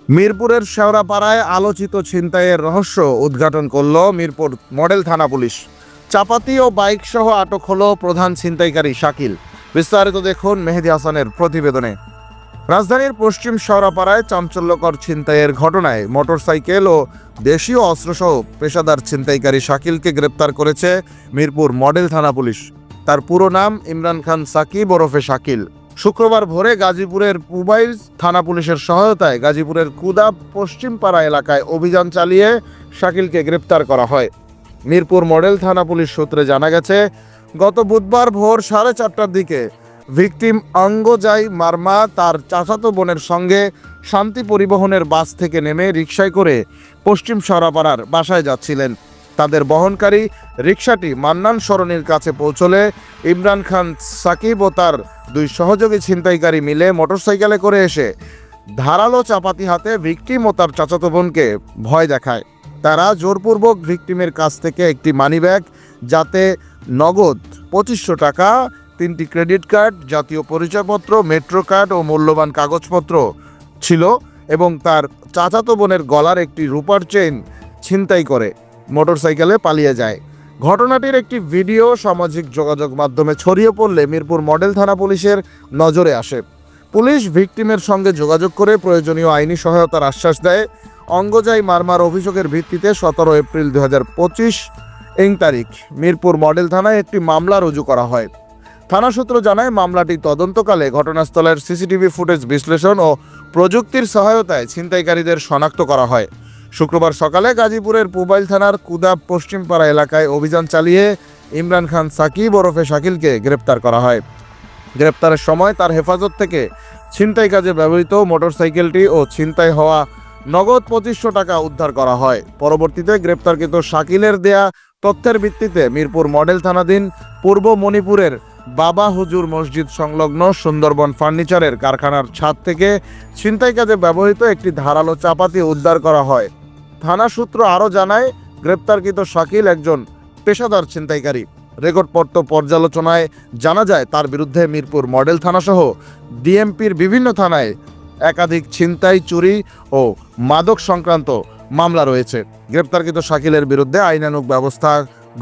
মিরপুরের শেওড়াপাড়ায় আলোচিত ছিনতাইয়ের রহস্য উদ্ঘাটন করল মিরপুর মডেল থানা পুলিশ। চাপাতি ও বাইক সহ আটক হলো প্রধান ছিনতাইকারী শাকিল। বিস্তারিত দেখুন মেহেদী হাসানের প্রতিবেদনে। রাজধানীর পশ্চিম শেওড়াপাড়ায় চাঞ্চল্যকর ছিনতাইয়ের ঘটনায় মোটরসাইকেল ও দেশীয় অস্ত্রসহ পেশাদার ছিনতাইকারী শাকিলকে গ্রেপ্তার করেছে মিরপুর মডেল থানা পুলিশ। তার পুরো নাম ইমরান খান সাকিব ওরফে শাকিল। শুক্রবার ভোরে গাজীপুরের পুবাইল থানা পুলিশের সহায়তায় গাজীপুরের কুদাব পশ্চিমপাড়া এলাকায় অভিযান চালিয়ে শাকিলকে গ্রেপ্তার করা হয়। মিরপুর মডেল থানা পুলিশ সূত্রে জানা গেছে, গত বুধবার ভোর 4:30টার দিকে ভিকটিম অঙ্গজাই মারমা তার চাচাতো বোনের সঙ্গে শান্তি পরিবহনের বাস থেকে নেমে রিকশায় করে পশ্চিম শেওড়াপাড়ার বাসায় যাচ্ছিলেন। তাদের বহনকারী রিকশাটি মান্নান সরণির কাছে পৌঁছলে ইমরান খান সাকিব ও তার দুই সহযোগী ছিনতাইকারী মিলে মোটরসাইকেলে করে এসে ধারালো চাপাতি হাতে ভিকটিম ও তার চাচাতো বোনকে ভয় দেখায়। তারা জোরপূর্বক ভিকটিমের কাছ থেকে একটি মানিব্যাগ, যাতে নগদ 2500 টাকা, 3টি ক্রেডিট কার্ড, জাতীয় পরিচয়পত্র, মেট্রো কার্ড ও মূল্যবান কাগজপত্র ছিল এবং তার চাচাতো বোনের গলার একটি রূপার চেইন ছিনতাই করে মোটরসাইকেলে পালিয়ে যায়। ঘটনাটির একটি ভিডিও সামাজিক যোগাযোগ মাধ্যমে ছড়িয়ে পড়লে মিরপুর মডেল থানা পুলিশের নজরে আসে। পুলিশ ভিকটিমের সঙ্গে যোগাযোগ করে প্রয়োজনীয় আইনি সহায়তার আশ্বাস দেয়। অঙ্গজাই মারমার অভিযোগের ভিত্তিতে 17 এপ্রিল 2025 তারিখ মিরপুর মডেল থানায় একটি মামলা রুজু করা হয়। থানা সূত্র জানায়, মামলাটি তদন্তকালে ঘটনাস্থলের সিসিটিভি ফুটেজ বিশ্লেষণ ও প্রযুক্তির সহায়তায় ছিনতাইকারীদের শনাক্ত করা হয়। শুক্রবার সকালে গাজীপুরের পুবাইল থানার কুদাব পশ্চিমপাড়া এলাকায় অভিযান চালিয়ে ইমরান খান সাকিব ওরফে শাকিলকে গ্রেপ্তার করা হয়। গ্রেপ্তারের সময় তার হেফাজত থেকে ছিনতাই কাজে ব্যবহৃত মোটরসাইকেলটি ও ছিনতাই হওয়া নগদ 2500 টাকা উদ্ধার করা হয়। পরবর্তীতে গ্রেপ্তারকৃত শাকিলের দেয়া তথ্যের ভিত্তিতে মিরপুর মডেল থানাধীন পূর্ব মণিপুরের বাবা হুজুর মসজিদ সংলগ্ন সুন্দরবন ফার্নিচারের কারখানার ছাদ থেকে ছিনতাই কাজে ব্যবহৃত একটি ধারালো চাপাতি উদ্ধার করা হয়। থানা সূত্র আরও জানায়, গ্রেপ্তারকৃত শাকিল একজন পেশাদার ছিনতাইকারী। রেকর্ডপত্র পর্যালোচনায় জানা যায়, তার বিরুদ্ধে মিরপুর মডেল থানাসহ ডিএমপির বিভিন্ন থানায় একাধিক ছিনতাই, চুরি ও মাদক সংক্রান্ত মামলা রয়েছে। গ্রেপ্তারকৃত শাকিলের বিরুদ্ধে আইনানুগ ব্যবস্থা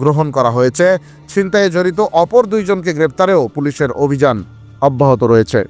গ্রহণ করা হয়েছে। ছিনতাইয়ে জড়িত অপর 2 জনকে গ্রেপ্তারেও পুলিশের অভিযান অব্যাহত রয়েছে।